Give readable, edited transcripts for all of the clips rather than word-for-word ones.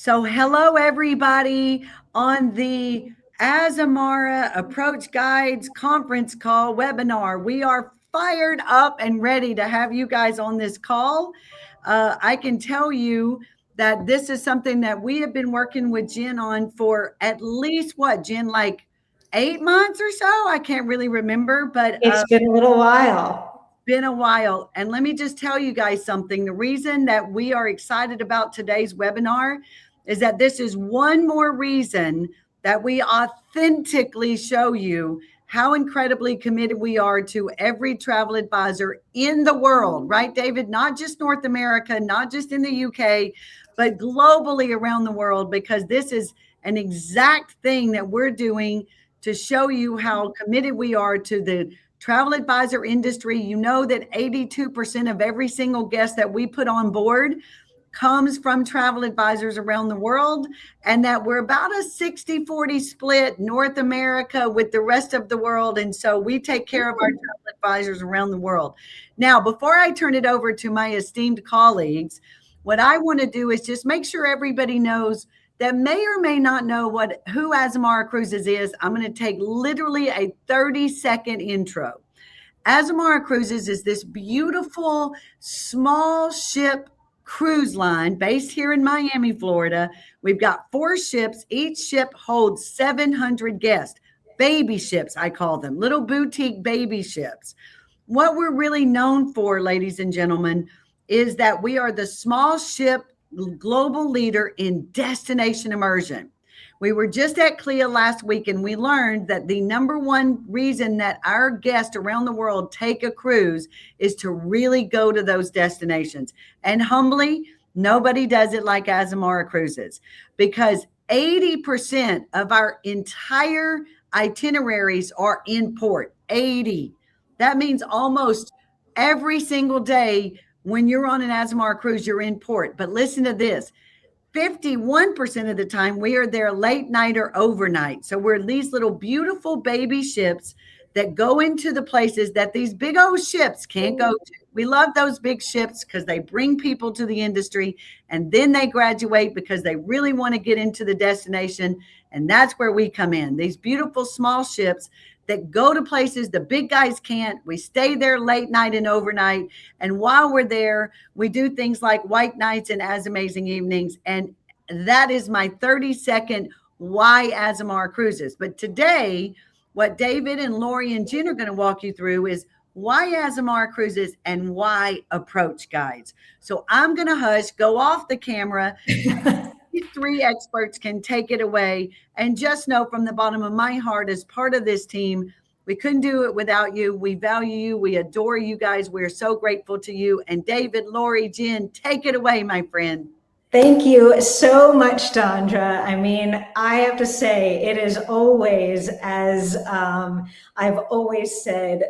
So, hello, everybody, on the Azamara Approach Guides conference call webinar. We are fired up and ready to have you guys on this call. I can tell you that this is something that we have been working with Jen on for at least what, Jen, like 8 months or so? I can't really remember, but it's been a little while. Been a while. And let me just tell you guys something. The reason that we are excited about today's webinar is that this is one more reason that we authentically show you how incredibly committed we are to every travel advisor in the world, right, David? Not just North America, not just in the UK, but globally around the world, because this is an exact thing that we're doing to show you how committed we are to the travel advisor industry. You know that 82% of every single guest that we put on board comes from travel advisors around the world, and that we're about a 60-40 split North America with the rest of the world. And so we take care of our travel advisors around the world. Now, before I turn it over to my esteemed colleagues, what I want to do is just make sure everybody knows that may or may not know who Azamara Cruises is. I'm going to take literally a 30-second intro. Azamara Cruises is this beautiful small ship cruise line based here in Miami, Florida. We've got 4 ships. Each ship holds 700 guests. Baby ships, I call them, little boutique baby ships. What we're really known for, ladies and gentlemen, is that we are the small ship global leader in destination immersion. We were just at CLIA last week, and we learned that the number one reason that our guests around the world take a cruise is to really go to those destinations. And humbly, nobody does it like Azamara Cruises, because 80% of our entire itineraries are in port. 80. That means almost every single day when you're on an Azamara cruise, you're in port. But listen to this. 51% of the time we are there late night or overnight. So we're these little beautiful baby ships that go into the places that these big old ships can't go to. We love those big ships because they bring people to the industry, and then they graduate because they really want to get into the destination. And that's where we come in. These beautiful small ships that go to places the big guys can't. We stay there late night and overnight. And while we're there, we do things like white nights and As Amazing Evenings. And that is my 30-second why Azamara Cruises. But today, what David and Lori and Jen are going to walk you through is why Azamara Cruises and why Approach Guides. So I'm going to hush, go off the camera. These 3 experts can take it away, and just know from the bottom of my heart, as part of this team, we couldn't do it without you. We value you. We adore you guys. We're so grateful to you. And David, Lori, Jen, take it away, my friend. Thank you so much, Dondra. I mean, I have to say, it is always, as I've always said,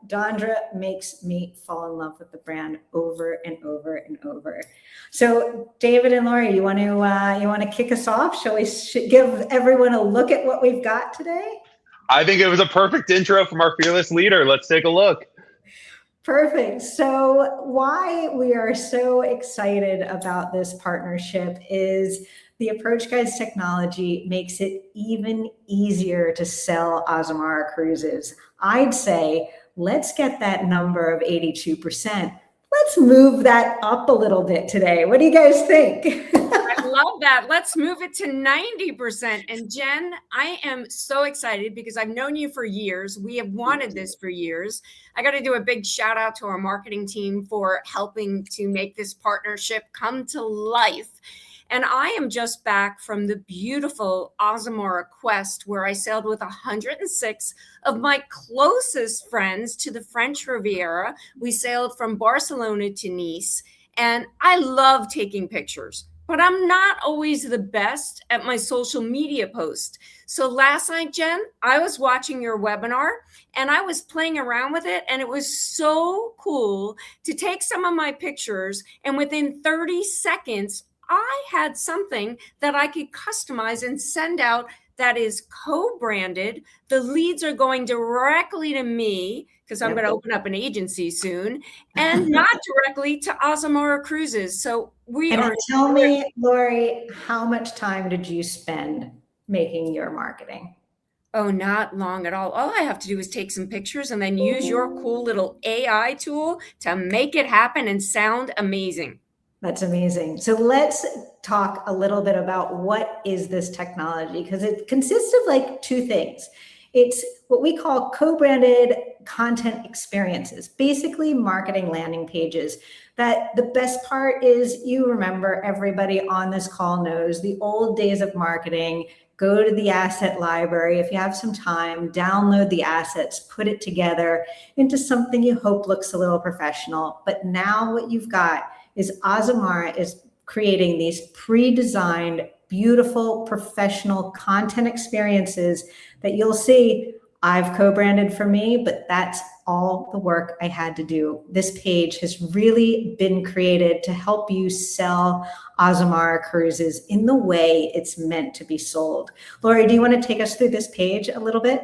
Dondra makes me fall in love with the brand over and over and over. So, David and Lori, you want to kick us off? Shall we give everyone a look at what we've got today? I think it was a perfect intro from our fearless leader. Let's take a look. Perfect. So, why we are so excited about this partnership is the Approach Guides technology makes it even easier to sell Azamara Cruises. I'd say, let's get that number of 82%. Let's move that up a little bit today. What do you guys think? I love that. Let's move it to 90%. And Jen, I am so excited because I've known you for years. We have wanted this for years. I got to do a big shout out to our marketing team for helping to make this partnership come to life. And I am just back from the beautiful Azamara Quest, where I sailed with 106 of my closest friends to the French Riviera. We sailed from Barcelona to Nice, and I love taking pictures, but I'm not always the best at my social media posts. So last night, Jen, I was watching your webinar and I was playing around with it, and it was so cool to take some of my pictures, and within 30 seconds, I had something that I could customize and send out that is co-branded. The leads are going directly to me because I'm going to open up an agency soon, and not directly to Azamara Cruises. So we And are. tell me, Lori, how much time did you spend making your marketing? Oh, not long at all. All I have to do is take some pictures and then use your cool little AI tool to make it happen and sound amazing. That's amazing. So let's talk a little bit about what is this technology, because it consists of like two things. It's what we call co-branded content experiences, basically marketing landing pages. That the best part is, you remember, everybody on this call knows the old days of marketing. Go to the asset library. If you have some time, download the assets, put it together into something you hope looks a little professional. But now what you've got is Azamara is creating these pre-designed, beautiful, professional content experiences that you'll see I've co-branded for me, but that's all the work I had to do. This page has really been created to help you sell Azamara Cruises in the way it's meant to be sold. Lori, do you want to take us through this page a little bit?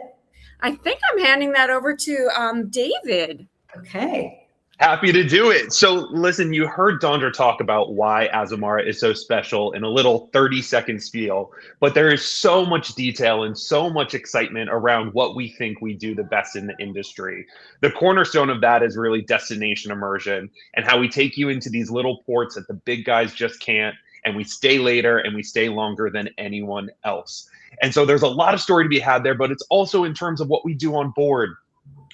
I think I'm handing that over to David. Okay. Happy to do it. So listen, you heard Dondra talk about why Azamara is so special in a little 30-second spiel, but there is so much detail and so much excitement around what we think we do the best in the industry. The cornerstone of that is really destination immersion and how we take you into these little ports that the big guys just can't, and we stay later and we stay longer than anyone else. And so there's a lot of story to be had there, but it's also in terms of what we do on board.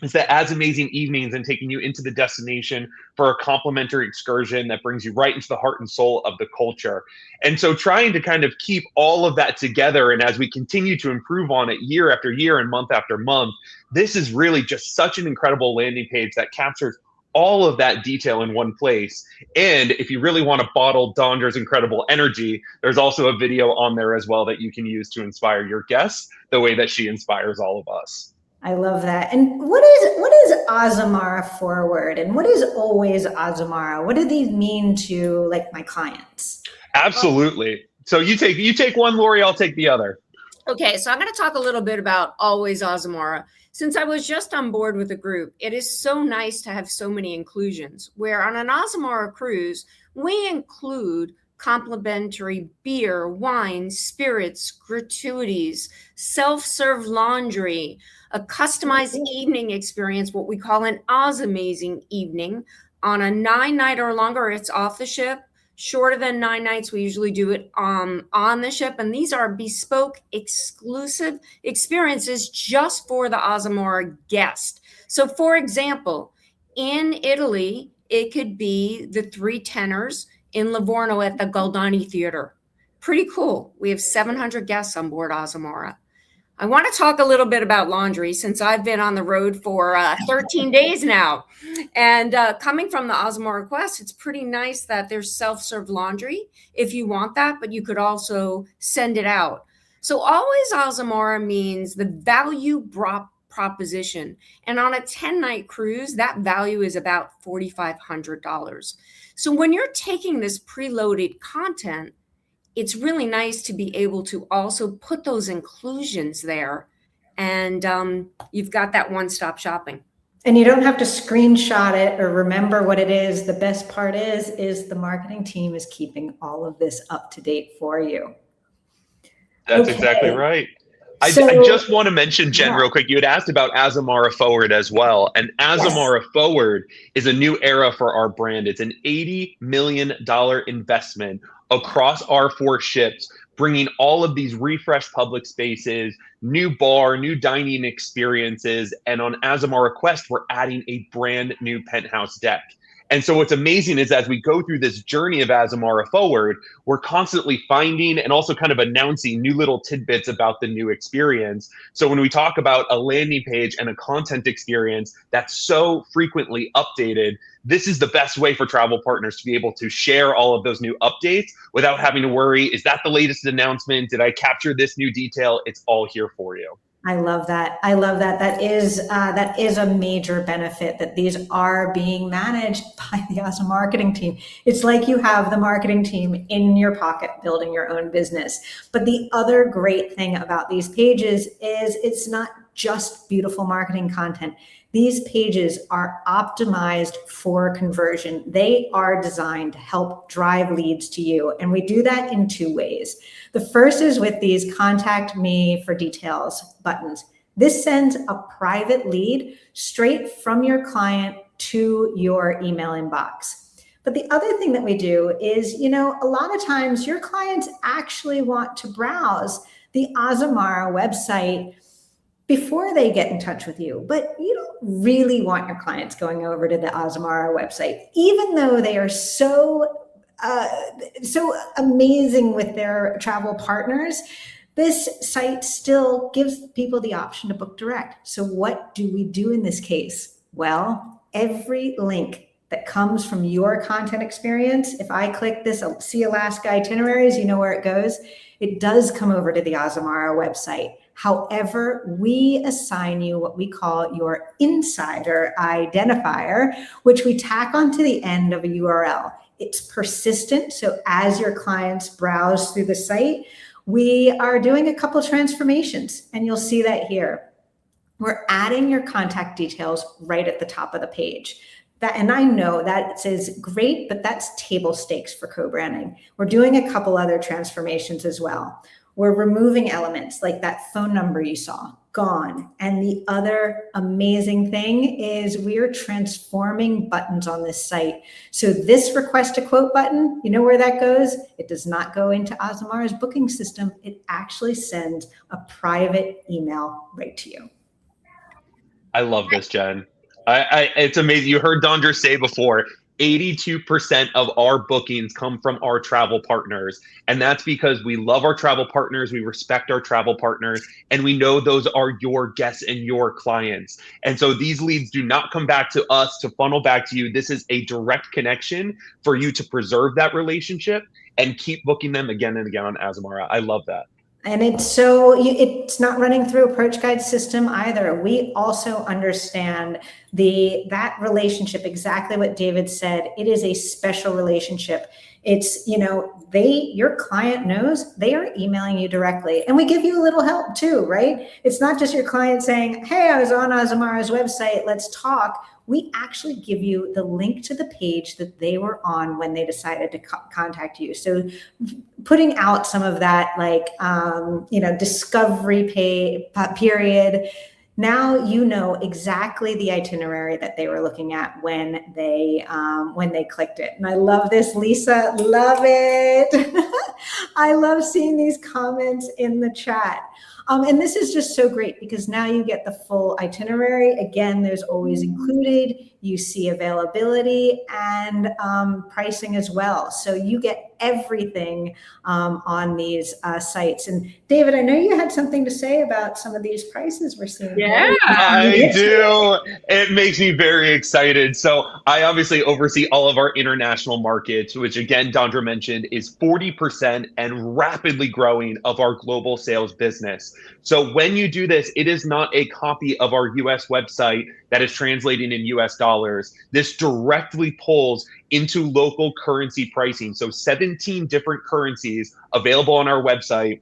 Is that adds amazing evenings and taking you into the destination for a complimentary excursion that brings you right into the heart and soul of the culture. And so trying to kind of keep all of that together, and as we continue to improve on it year after year and month after month, this is really just such an incredible landing page that captures all of that detail in one place. And if you really want to bottle Dondra's incredible energy, there's also a video on there as well that you can use to inspire your guests the way that she inspires all of us. I love that. And what is Azamara Forward, and what is always Azamara? What do these mean to like my clients? Absolutely. So you take one, Lori, I'll take the other. Okay, so I'm going to talk a little bit about Always Azamara. Since I was just on board with the group, it is so nice to have so many inclusions, where on an Azamara cruise, we include complimentary beer, wine, spirits, gratuities, self-serve laundry, a customized evening experience, what we call an Azamazing evening. On a 9-night or longer, it's off the ship. Shorter than 9 nights, we usually do it on the ship. And these are bespoke, exclusive experiences just for the Azamara guest. So for example, in Italy, it could be the Three Tenors in Livorno at the Goldani Theater. Pretty cool. We have 700 guests on board Azamara. I want to talk a little bit about laundry since I've been on the road for 13 days now. And coming from the Azamara Quest, it's pretty nice that there's self-serve laundry if you want that, but you could also send it out. So Always Azamara means the value proposition. And on a 10-night cruise, that value is about $4,500. So when you're taking this preloaded content, it's really nice to be able to also put those inclusions there, and you've got that one-stop shopping. And you don't have to screenshot it or remember what it is. The best part is the marketing team is keeping all of this up to date for you. That's exactly right. I just want to mention, Jen, real quick, you had asked about Azamara Forward as well. And Azamara Forward is a new era for our brand. It's an $80 million investment across our 4 ships, bringing all of these refreshed public spaces, new bar, new dining experiences. And on Azamara Quest, we're adding a brand new penthouse deck. And so what's amazing is as we go through this journey of Azamara Forward, we're constantly finding and also kind of announcing new little tidbits about the new experience. So when we talk about a landing page and a content experience that's so frequently updated, this is the best way for travel partners to be able to share all of those new updates without having to worry, is that the latest announcement? Did I capture this new detail? It's all here for you. I love that. I love that. That is a major benefit, that these are being managed by the Awesome marketing team. It's like you have the marketing team in your pocket building your own business. But the other great thing about these pages is it's not just beautiful marketing content. These pages are optimized for conversion. They are designed to help drive leads to you. And we do that in two ways. The first is with these contact me for details buttons. This sends a private lead straight from your client to your email inbox. But the other thing that we do is, a lot of times your clients actually want to browse the Azamara website before they get in touch with you, but you don't really want your clients going over to the Azamara website, even though they are so amazing with their travel partners. This site still gives people the option to book direct. So what do we do in this case? Well, every link that comes from your content experience, if I click this, see Alaska itineraries, you know where it goes. It does come over to the Azamara website. However, we assign you what we call your insider identifier, which we tack onto the end of a URL. It's persistent, so as your clients browse through the site, we are doing a couple transformations, and you'll see that here. We're adding your contact details right at the top of the page. And I know that is great, but that's table stakes for co-branding. We're doing a couple other transformations as well. We're removing elements like that phone number you saw, gone. And the other amazing thing is we're transforming buttons on this site. So this request a quote button, you know where that goes? It does not go into Azamara's booking system. It actually sends a private email right to you. I love this, Jen. It's amazing. You heard Dondra say before, 82% of our bookings come from our travel partners. And that's because we love our travel partners, we respect our travel partners, and we know those are your guests and your clients. And so these leads do not come back to us to funnel back to you. This is a direct connection for you to preserve that relationship and keep booking them again and again on Azamara. I love that. And it's not running through approach guide system either. We also understand that relationship, exactly what David said. It is a special relationship. It's, your client knows they are emailing you directly, and we give you a little help too, right? It's not just your client saying, hey, I was on Azamara's website, let's talk. We actually give you the link to the page that they were on when they decided to contact you. So putting out some of that, discovery period. Now you know exactly the itinerary that they were looking at when they clicked it. And I love this, Lisa. Love it. I love seeing these comments in the chat. And this is just so great because now you get the full itinerary. Again, there's always included. You see availability and pricing as well. So you get everything on these sites. And David, I know you had something to say about some of these prices we're seeing. Yeah, I do. It makes me very excited. So I obviously oversee all of our international markets, which again, Dondra mentioned is 40% and rapidly growing of our global sales business. So when you do this, it is not a copy of our US website that is translating in US dollars. This directly pulls into local currency pricing. So 17 different currencies available on our website.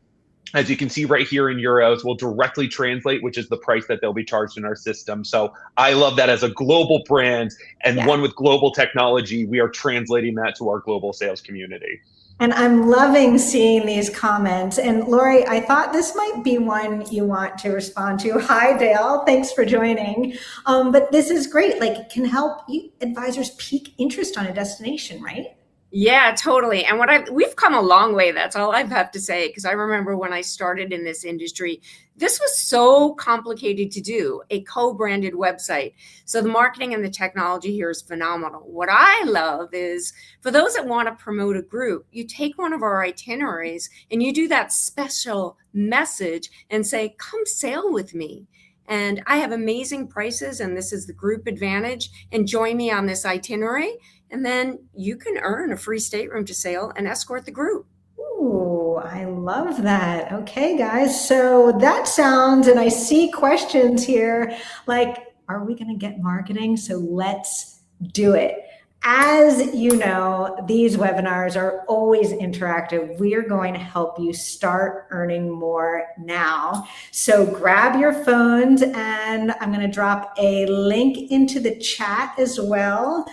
As you can see right here in euros, will directly translate, which is the price that they'll be charged in our system. So I love that as a global brand and one with global technology, we are translating that to our global sales community. And I'm loving seeing these comments. And Lori, I thought this might be one you want to respond to. Hi, Dale. Thanks for joining. But this is great. It can help advisors pique interest on a destination, right? Yeah, totally. And we've come a long way. That's all I have to say. Because I remember when I started in this industry, this was so complicated to do, a co-branded website. So the marketing and the technology here is phenomenal. What I love is for those that want to promote a group, you take one of our itineraries and you do that special message and say, come sail with me. And I have amazing prices, and this is the group advantage, and join me on this itinerary. And then you can earn a free stateroom to sail and escort the group. Ooh, I love that. Okay, guys. So that sounds, and I see questions here like, are we going to get marketing? So let's do it. As you know, these webinars are always interactive. We are going to help you start earning more now. So grab your phones, and I'm going to drop a link into the chat as well,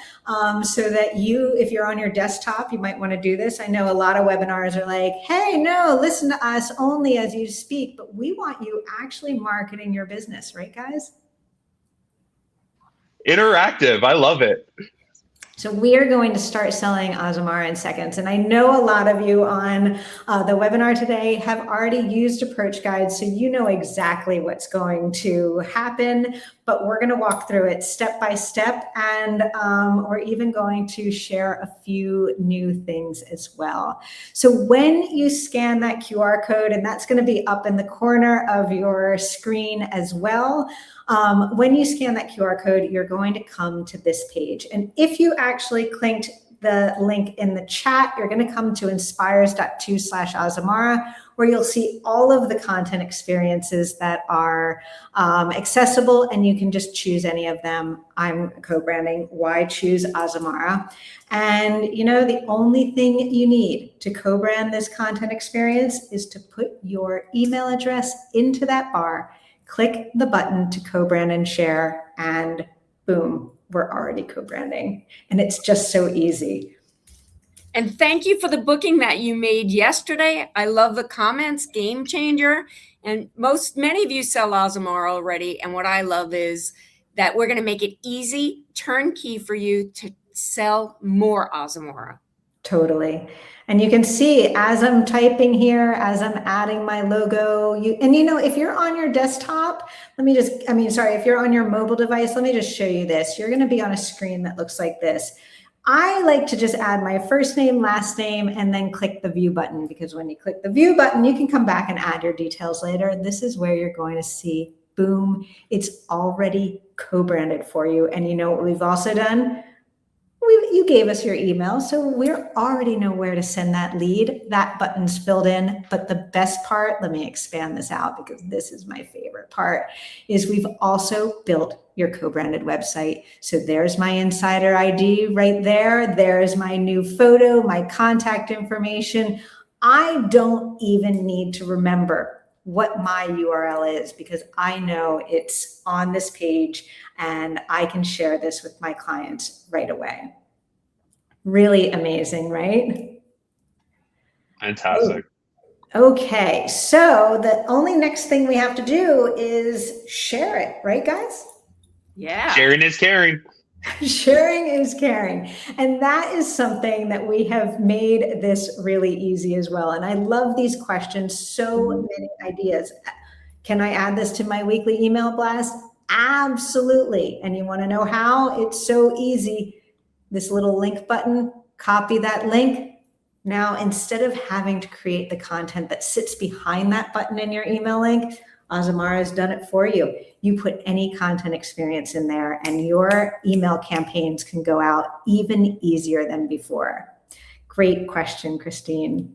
so that if you're on your desktop, you might want to do this. I know a lot of webinars are like, hey, no, listen to us only as you speak, but we want you actually marketing your business, right, guys? Interactive. I love it. So we are going to start selling Azamara in seconds. And I know a lot of you on the webinar today have already used approach guides, so you know exactly what's going to happen, but we're going to walk through it step by step, and we're even going to share a few new things as well. So when you scan that QR code, and that's going to be up in the corner of your screen as well, when you scan that QR code, you're going to come to this page. And if you actually clicked the link in the chat, you're going to come to inspires.to/Azamara, where you'll see all of the content experiences that are accessible, and you can just choose any of them. I'm co-branding. Why choose Azamara? And you know, the only thing you need to co-brand this content experience is to put your email address into that bar, click the button to co-brand and share, and boom, we're already co-branding. And it's just so easy. And thank you for the booking that you made yesterday. I love the comments, game changer. And many of you sell Azamara already. And what I love is that we're going to make it easy, turnkey for you to sell more Azamara. Totally. And you can see as I'm typing here, as I'm adding my logo, if you're on your desktop, if you're on your mobile device, let me just show you this. You're going to be on a screen that looks like this. I like to just add my first name, last name, and then click the view button, because when you click the view button, you can come back and add your details later. This is where you're going to see, boom, it's already co-branded for you. And you know what we've also done? You gave us your email, so we already know where to send that lead. That button's filled in. But the best part, let me expand this out because this is my favorite part, is we've also built your co-branded website. So there's my insider ID right there. There's my new photo, my contact information. I don't even need to remember what my URL is, because I know it's on this page and I can share this with my clients right away. Really amazing, right? Fantastic. Okay, so the only next thing we have to do is share it, right, guys? Yeah. Sharing is caring. Sharing is caring. And that is something that we have made this really easy as well. And I love these questions, so many ideas. Can I add this to my weekly email blast? Absolutely. And you want to know how? It's so easy. This little link button, copy that link. Now, instead of having to create the content that sits behind that button in your email link, Azamara has done it for you. You put any content experience in there and your email campaigns can go out even easier than before. Great question, Christine.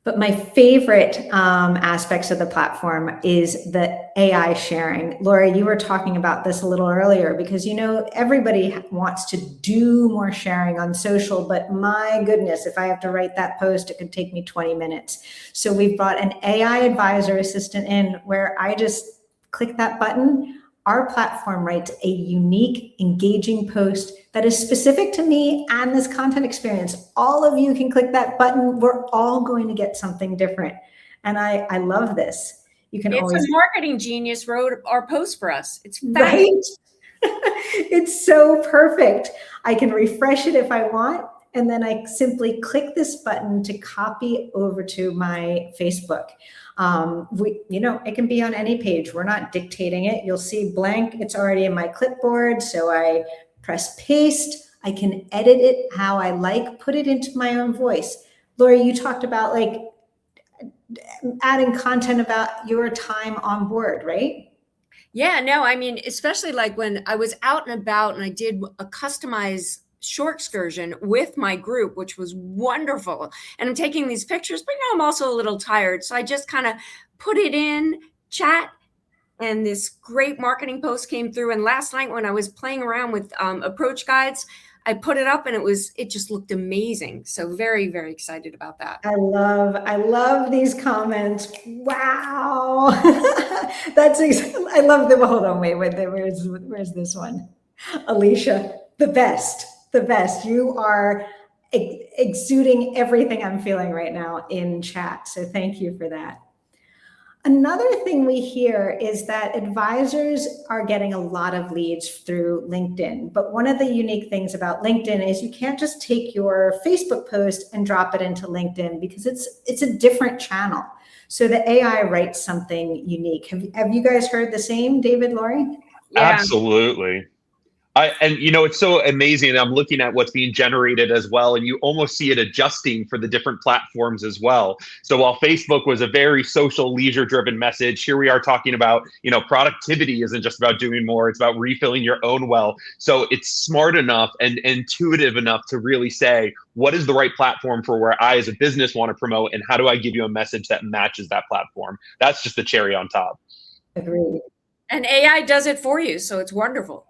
But my favorite aspects of the platform is the AI sharing. Laura, you were talking about this a little earlier, because everybody wants to do more sharing on social, but my goodness, if I have to write that post, it could take me 20 minutes. So we've brought an AI advisor assistant in where I just click that button. Our platform writes a unique, engaging post that is specific to me and this content experience. All of you can click that button. We're all going to get something different. And I love this. You can It's always— a marketing genius wrote our post for us. It's fabulous. Right? It's so perfect. I can refresh it if I want. And then I simply click this button to copy over to my Facebook. It can be on any page. We're not dictating it. You'll see blank. It's already in my clipboard. So I press paste. I can edit it how I like, put it into my own voice. Laura, you talked about adding content about your time on board, right? Yeah, no, I mean, especially when I was out and about and I did a customized short excursion with my group, which was wonderful. And I'm taking these pictures, but I'm also a little tired. So I just kind of put it in chat, and this great marketing post came through. And last night when I was playing around with approach guides, I put it up and it just looked amazing. So very, very excited about that. I love these comments. Wow. I love them. Hold on, where's this one? Alicia, the best. You are exuding everything I'm feeling right now in chat. So thank you for that. Another thing we hear is that advisors are getting a lot of leads through LinkedIn. But one of the unique things about LinkedIn is you can't just take your Facebook post and drop it into LinkedIn because it's a different channel. So the AI writes something unique. Have you guys heard the same, David, Lori? Yeah. Absolutely. And it's so amazing. And I'm looking at what's being generated as well, and you almost see it adjusting for the different platforms as well. So while Facebook was a very social, leisure-driven message, here we are talking about, productivity isn't just about doing more; it's about refilling your own well. So it's smart enough and intuitive enough to really say, what is the right platform for where I, as a business, want to promote, and how do I give you a message that matches that platform? That's just the cherry on top. Agreed. And AI does it for you, so it's wonderful.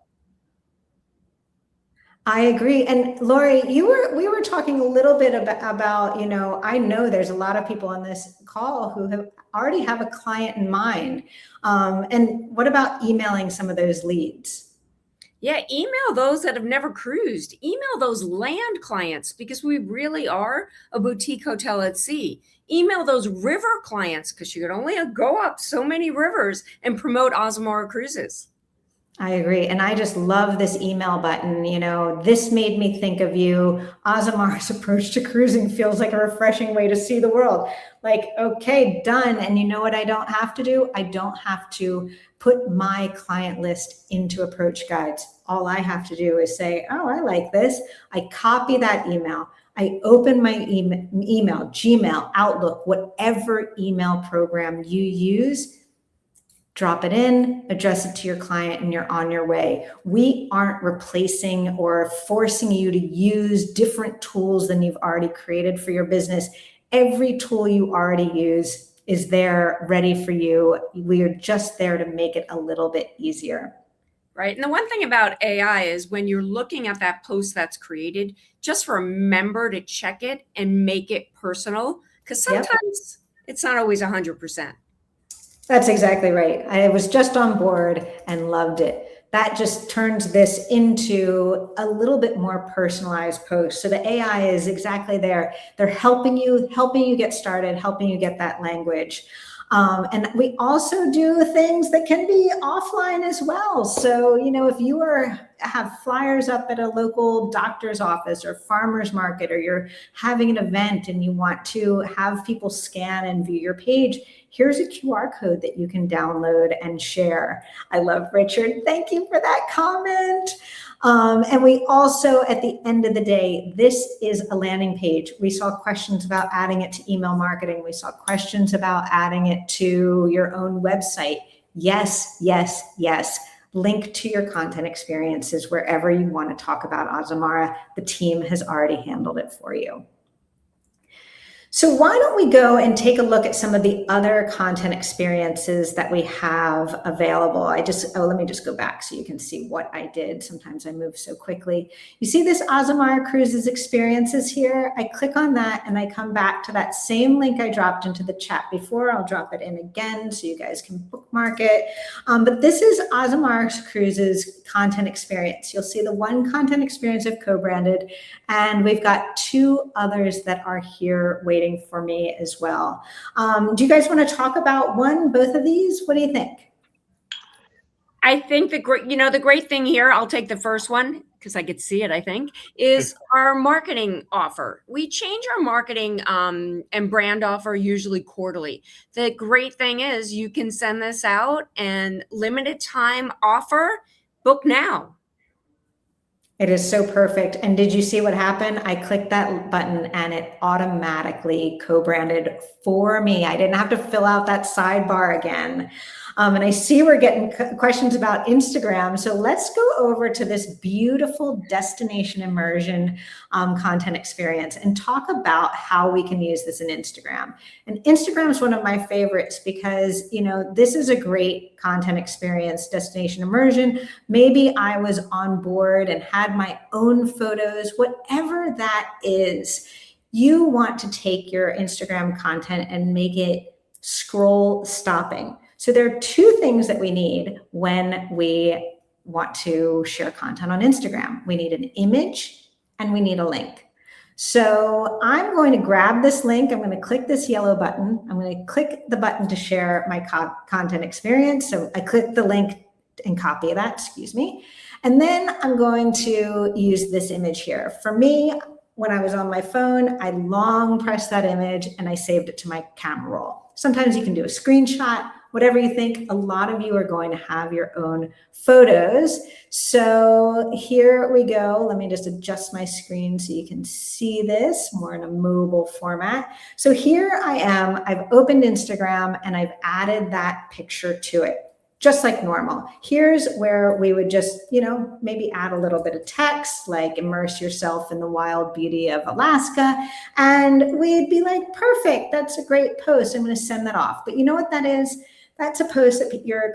I agree. And Lori, we were talking a little bit about, I know there's a lot of people on this call who already have a client in mind. And what about emailing some of those leads? Yeah, email those that have never cruised. Email those land clients because we really are a boutique hotel at sea. Email those river clients because you can only go up so many rivers and promote Azamara Cruises. I agree. And I just love this email button. This made me think of you. Azamara's approach to cruising feels like a refreshing way to see the world. Like, okay, done. And you know what I don't have to do? I don't have to put my client list into approach guides. All I have to do is say, oh, I like this. I copy that email. I open my email, Gmail, Outlook, whatever email program you use. Drop it in, address it to your client, and you're on your way. We aren't replacing or forcing you to use different tools than you've already created for your business. Every tool you already use is there ready for you. We are just there to make it a little bit easier. Right. And the one thing about AI is when you're looking at that post that's created, just remember to check it and make it personal because sometimes it's not always 100%. That's exactly right. I was just on board and loved it. That just turns this into a little bit more personalized post. So the AI is exactly there. They're helping you get started, helping you get that language. And we also do things that can be offline as well. So, if you have flyers up at a local doctor's office or farmer's market, or you're having an event and you want to have people scan and view your page, here's a QR code that you can download and share. I love Richard. Thank you for that comment. And we also, at the end of the day, this is a landing page. We saw questions about adding it to email marketing. We saw questions about adding it to your own website. Yes, yes, yes. Link to your content experiences wherever you want to talk about Azamara. The team has already handled it for you. So why don't we go and take a look at some of the other content experiences that we have available. Let me just go back so you can see what I did. Sometimes I move so quickly. You see this Azamara Cruises experiences here? I click on that and I come back to that same link I dropped into the chat before. I'll drop it in again so you guys can bookmark it. But this is Azamara Cruises content experience. You'll see the one content experience I've co-branded, and we've got two others that are here waiting for me as well. Do you guys want to talk about both of these? What do you think? I think the great thing here, I'll take the first one because I could see it, I think, is our marketing offer. We change our marketing and brand offer usually quarterly. The great thing is you can send this out and limited time offer, book now. It is so perfect. And did you see what happened? I clicked that button and it automatically co-branded for me. I didn't have to fill out that sidebar again. And I see we're getting questions about Instagram. So let's go over to this beautiful destination immersion content experience and talk about how we can use this in Instagram. And Instagram is one of my favorites because, this is a great content experience, destination immersion. Maybe I was on board and had my own photos, whatever that is. You want to take your Instagram content and make it scroll stopping. So there are two things that we need when we want to share content on Instagram. We need an image and we need a link. So I'm going to grab this link. I'm going to click this yellow button. I'm going to click the button to share my content experience. So I click the link and copy that, excuse me. And then I'm going to use this image here. For me, when I was on my phone, I long pressed that image and I saved it to my camera roll. Sometimes you can do a screenshot, whatever you think. A lot of you are going to have your own photos. So here we go. Let me just adjust my screen so you can see this more in a mobile format. So here I am. I've opened Instagram and I've added that picture to it, just like normal. Here's where we would just, maybe add a little bit of text, like immerse yourself in the wild beauty of Alaska. And we'd be like, perfect, that's a great post. I'm gonna send that off. But you know what that is? That's a post that your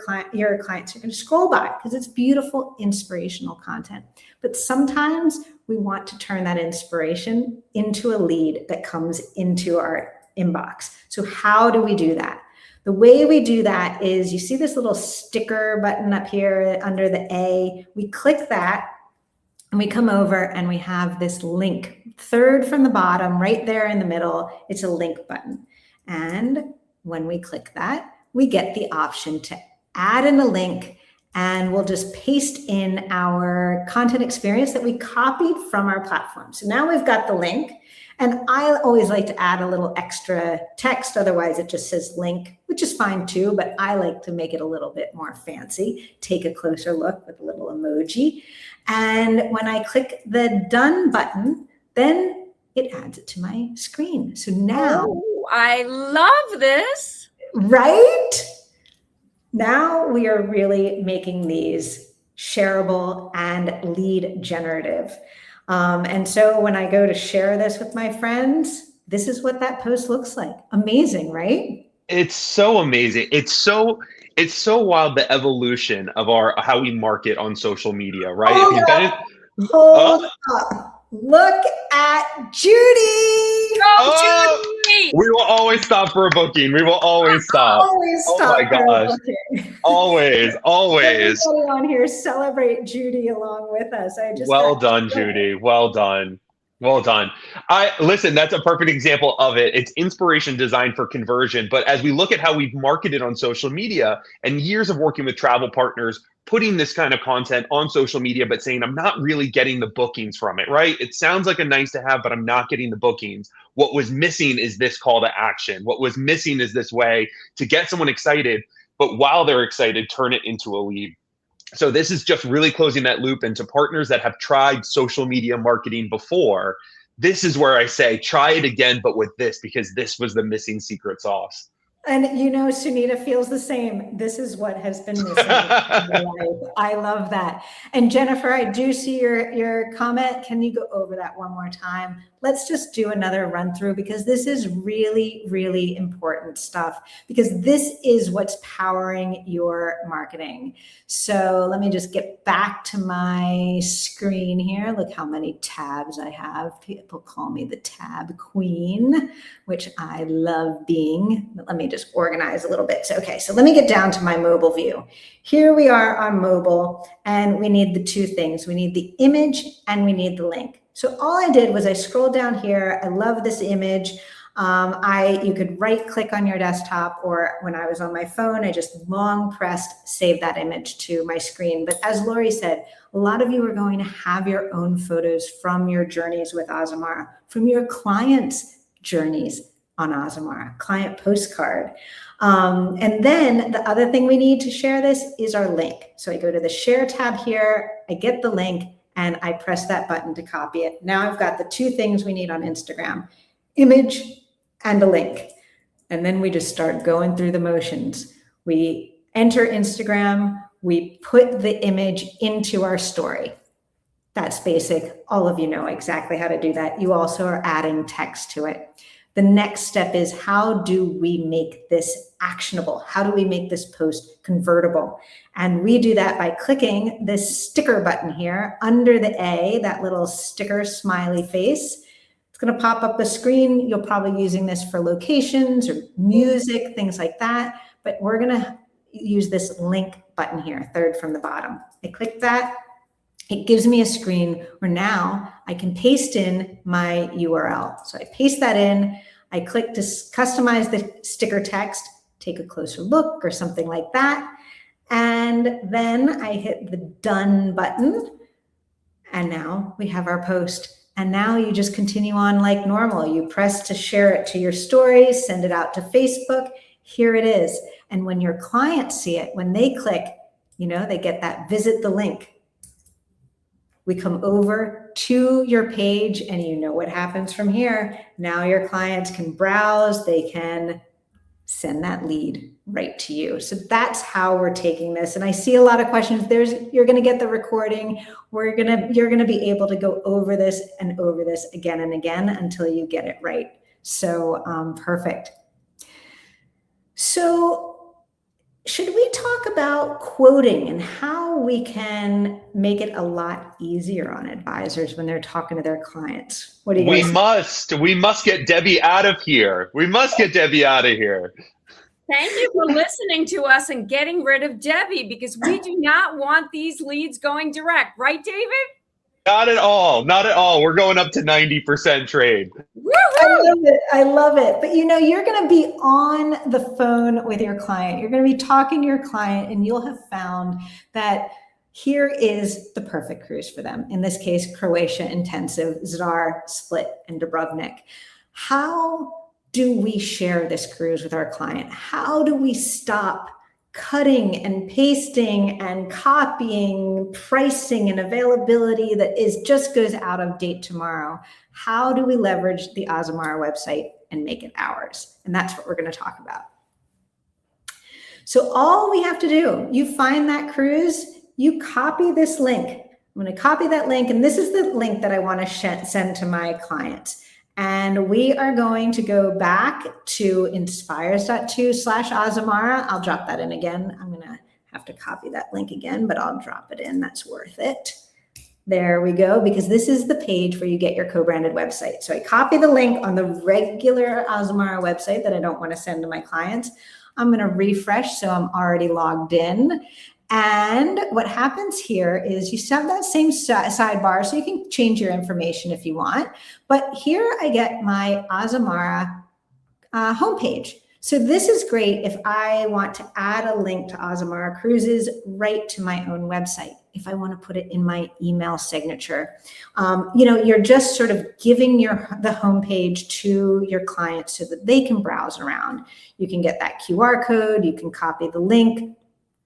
clients are gonna scroll by because it's beautiful, inspirational content. But sometimes we want to turn that inspiration into a lead that comes into our inbox. So how do we do that? The way we do that is, you see this little sticker button up here under the A. We click that and we come over and we have this link. Third from the bottom, right there in the middle, it's a link button. And when we click that, we get the option to add in a link, and we'll just paste in our content experience that we copied from our platform. So now we've got the link. And I always like to add a little extra text. Otherwise, it just says link, which is fine too, but I like to make it a little bit more fancy. Take a closer look with a little emoji. And when I click the done button, then it adds it to my screen. So now, I love this. Right? Now we are really making these shareable and lead generative. And so when I go to share this with my friends, this is what that post looks like. Amazing, right? It's so amazing. It's so wild, the evolution of how we market on social media, right? Hold up. Look at Judy. Judy! We will always stop for a booking. We will always stop. Always stop. Oh my gosh. Always. Everybody on here celebrate Judy along with us. Well done, Judy. Well done. Well done. Listen, that's a perfect example of it. It's inspiration designed for conversion. But as we look at how we've marketed on social media and years of working with travel partners, putting this kind of content on social media, but saying, I'm not really getting the bookings from it, right? It sounds like a nice to have, but I'm not getting the bookings. What was missing is this call to action. What was missing is this way to get someone excited, but while they're excited, turn it into a lead. So this is just really closing that loop into partners that have tried social media marketing before. This is where I say, try it again, but with this, because this was the missing secret sauce. And Sunita feels the same. This is what has been missing in my life. I love that. And Jennifer, I do see your comment. Can you go over that one more time? Let's just do another run through, because this is really, really important stuff, because this is what's powering your marketing. So let me just get back to my screen here. Look how many tabs I have. People call me the tab queen, which I love being. But let me just organize a little bit. So let me get down to my mobile view. Here we are on mobile, and we need the two things. We need the image and we need the link. So all I did was I scrolled down here. I love this image. You could right click on your desktop, or when I was on my phone, I just long pressed save that image to my screen. But as Lori said, a lot of you are going to have your own photos from your journeys with Azamara, from your clients' journeys on Azamara, client postcard. And then the other thing we need to share this is our link. So I go to the share tab here, I get the link, and I press that button to copy it. Now I've got the two things we need on Instagram, image and a link. And then we just start going through the motions. We enter Instagram, we put the image into our story. That's basic. All of you know exactly how to do that. You also are adding text to it. The next step is, how do we make this actionable? How do we make this post convertible? And we do that by clicking this sticker button here under the A, that little sticker smiley face. It's going to pop up a screen. You'll probably be using this for locations or music, things like that. But we're going to use this link button here, third from the bottom. I click that. It gives me a screen where now I can paste in my URL. So I paste that in, I click to customize the sticker text, take a closer look or something like that. And then I hit the done button. And now we have our post. And now you just continue on like normal. You press to share it to your stories, send it out to Facebook. Here it is. And when your clients see it, when they click, they get that visit the link. We come over to your page and you know what happens from here. Now your clients can browse, they can send that lead right to you. So that's how we're taking this. And I see a lot of questions. You're going to get the recording. You're going to be able to go over this and over this again and again until you get it right. So perfect. So should we talk about quoting and how we can make it a lot easier on advisors when they're talking to their clients? What do you guys think? We must get Debbie out of here. We must get Debbie out of here. Thank you for listening to us and getting rid of Debbie, because we do not want these leads going direct. Right, David? Not at all. Not at all. We're going up to 90% trade. Woo-hoo! I love it. But you're going to be on the phone with your client. You're going to be talking to your client, and you'll have found that here is the perfect cruise for them. In this case, Croatia Intensive, Zadar, Split, and Dubrovnik. How do we share this cruise with our client? How do we stop cutting and pasting and copying pricing and availability that just goes out of date tomorrow? How do we leverage the Azamara website and make it ours? And that's what we're going to talk about. So all we have to do, you find that cruise, you copy this link. I'm going to copy that link, and this is the link that I want to send to my clients. And we are going to go back to inspires.to/Azamara. I'll drop that in again. I'm going to have to copy that link again, but I'll drop it in. That's worth it. There we go, because this is the page where you get your co-branded website. So I copy the link on the regular Azamara website that I don't want to send to my clients. I'm going to refresh, so I'm already logged in. And what happens here is you have that same sidebar, so you can change your information if you want. But here I get my Azamara homepage. So this is great if I want to add a link to Azamara Cruises right to my own website, if I want to put it in my email signature. You're just sort of giving the homepage to your clients so that they can browse around. You can get that QR code, you can copy the link.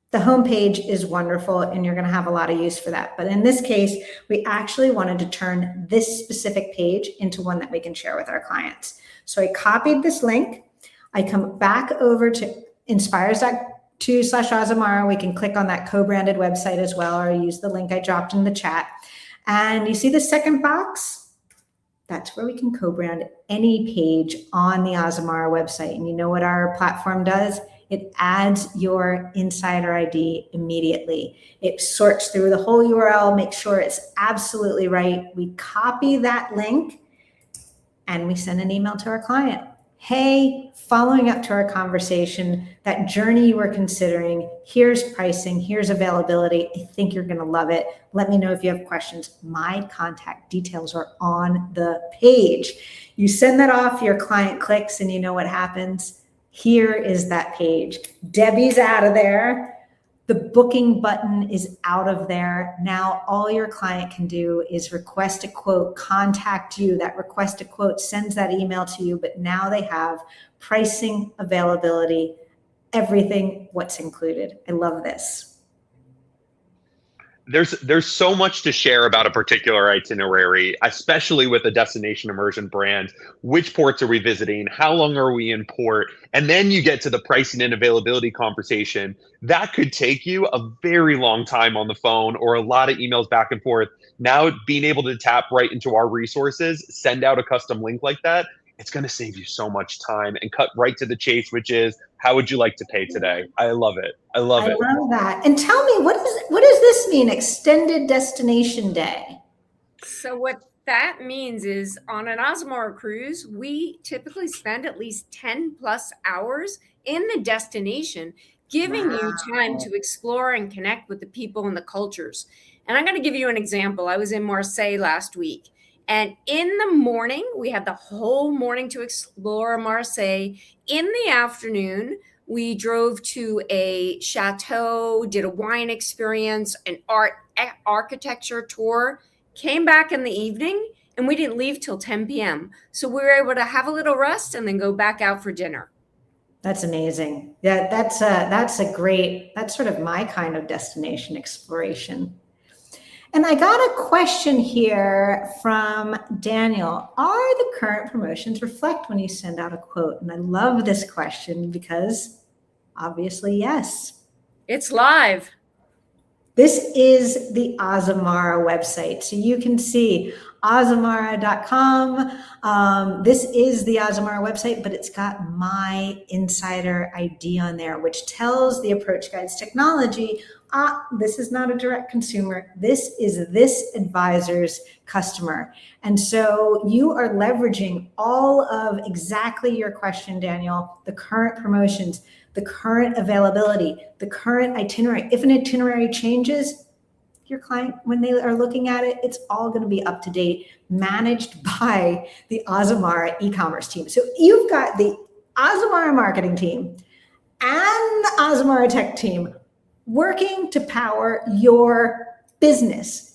The homepage is wonderful, and you're going to have a lot of use for that. But in this case, we actually wanted to turn this specific page into one that we can share with our clients. So I copied this link. I come back over to inspires.to/Azamara. We can click on that co-branded website as well, or use the link I dropped in the chat. And you see the second box? That's where we can co-brand any page on the Azamara website. And you know what our platform does? It adds your insider ID immediately. It sorts through the whole URL, makes sure it's absolutely right. We copy that link and we send an email to our client. Hey, following up to our conversation, that journey you were considering, here's pricing, here's availability. I think you're gonna love it. Let me know if you have questions. My contact details are on the page. You send that off, your client clicks, and you know what happens? Here is that page. Debbie's out of there. The booking button is out of there. Now all your client can do is request a quote, contact you. That request a quote sends that email to you, but now they have pricing, availability, everything, what's included. I love this. There's so much to share about a particular itinerary, especially with a destination immersion brand. Which ports are we visiting? How long are we in port? And then you get to the pricing and availability conversation. That could take you a very long time on the phone or a lot of emails back and forth. Now, being able to tap right into our resources, send out a custom link like that, it's going to save you so much time and cut right to the chase, which is, how would you like to pay today? I love it. I love it. I love that. And tell me, what does this mean, extended destination day? So what that means is, on an Azamara cruise, we typically spend at least 10 plus hours in the destination, giving you time to explore and connect with the people and the cultures. And I'm going to give you an example. I was in Marseille last week, and in the morning, we had the whole morning to explore Marseille. In the afternoon, we drove to a chateau, did a wine experience, an architecture tour, came back in the evening, and we didn't leave till 10 p.m. So we were able to have a little rest and then go back out for dinner. That's amazing. Yeah, that's sort of my kind of destination exploration. And I got a question here from Daniel. Are the current promotions reflect when you send out a quote? And I love this question because obviously, yes. It's live. This is the Azamara website. So you can see azamara.com. This is the Azamara website, but it's got my insider ID on there, which tells the approach guides technology, this is not a direct consumer. This is this advisor's customer. And so you are leveraging all of exactly your question, Daniel, the current promotions, the current availability, the current itinerary. If an itinerary changes, your client, when they are looking at it, it's all going to be up to date, managed by the Azamara e-commerce team. So you've got the Azamara marketing team and the Azamara tech team working to power your business.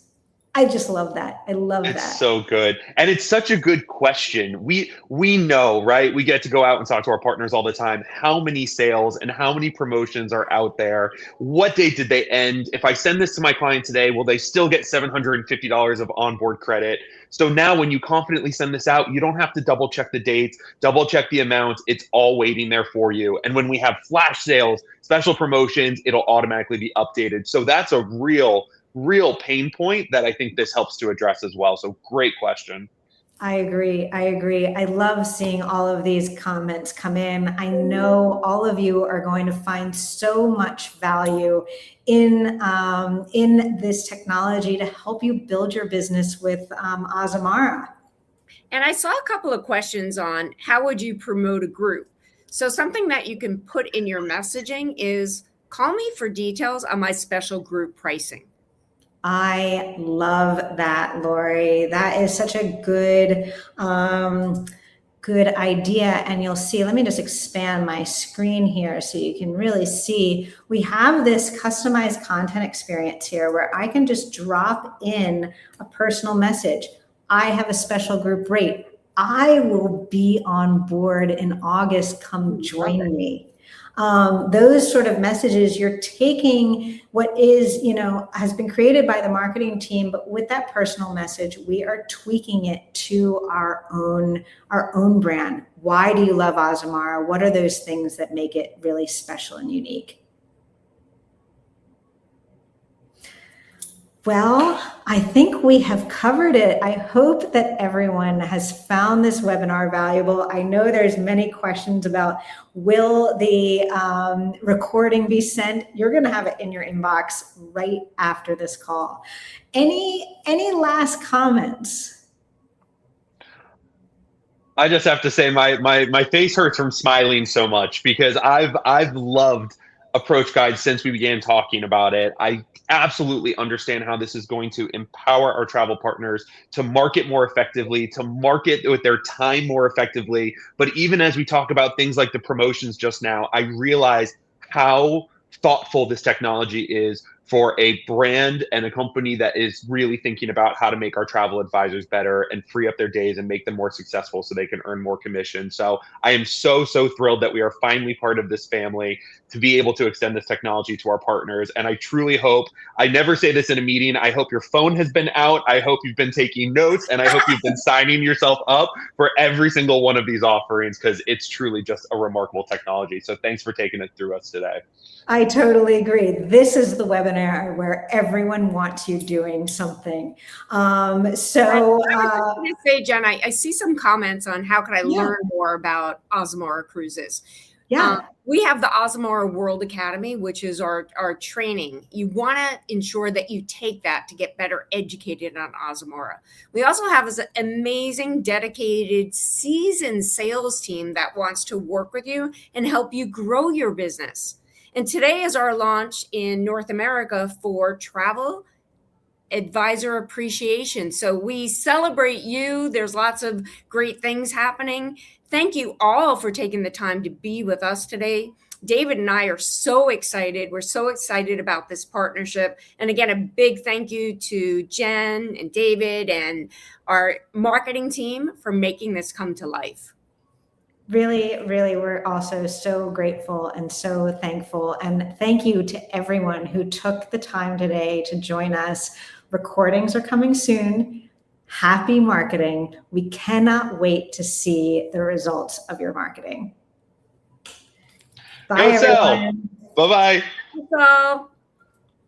I just love that. I love that. It's so good. And it's such a good question. We know, right? We get to go out and talk to our partners all the time. How many sales and how many promotions are out there? What date did they end? If I send this to my client today, will they still get $750 of onboard credit? So now when you confidently send this out, you don't have to double check the dates, double check the amounts. It's all waiting there for you. And when we have flash sales, special promotions, it'll automatically be updated. So that's a real pain point that I think this helps to address as well. So great question. I agree. I love seeing all of these comments come in. I know all of you are going to find so much value in this technology to help you build your business with Azamara. And I saw a couple of questions on how would you promote a group? So something that you can put in your messaging is, call me for details on my special group pricing. I love that, Lori. That is such a good idea. And you'll see, let me just expand my screen here so you can really see. We have this customized content experience here where I can just drop in a personal message. I have a special group rate. I will be on board in August. Come join me. Those sort of messages, you're taking what is, has been created by the marketing team, but with that personal message, we are tweaking it to our own brand. Why do you love Azamara? What are those things that make it really special and unique? Well, I think we have covered it. I hope that everyone has found this webinar valuable. I know there's many questions about, will the recording be sent? You're going to have it in your inbox right after this call. Any last comments? I just have to say my face hurts from smiling so much because I've loved Approach Guide since we began talking about it. I absolutely understand how this is going to empower our travel partners to market more effectively, to market with their time more effectively. But even as we talk about things like the promotions just now, I realize how thoughtful this technology is for a brand and a company that is really thinking about how to make our travel advisors better and free up their days and make them more successful so they can earn more commission. So I am so thrilled that we are finally part of this family to be able to extend this technology to our partners. And I truly hope, I never say this in a meeting, I hope your phone has been out. I hope you've been taking notes, and I hope you've been signing yourself up for every single one of these offerings, because it's truly just a remarkable technology. So thanks for taking it through us today. I totally agree. This is the webinar where everyone wants you doing something. I was going to say, Jen, I see some comments on how could I learn more about Azamara Cruises. Yeah. We have the Azamara World Academy, which is our training. You want to ensure that you take that to get better educated on Azamara. We also have an amazing, dedicated, seasoned sales team that wants to work with you and help you grow your business. And today is our launch in North America for Travel Advisor Appreciation. So we celebrate you. There's lots of great things happening. Thank you all for taking the time to be with us today. David and I are so excited. We're so excited about this partnership. And again, a big thank you to Jen and David and our marketing team for making this come to life. Really, really, we're also so grateful and so thankful. And thank you to everyone who took the time today to join us. Recordings are coming soon. Happy marketing. We cannot wait to see the results of your marketing. Bye, everyone. Bye-bye. So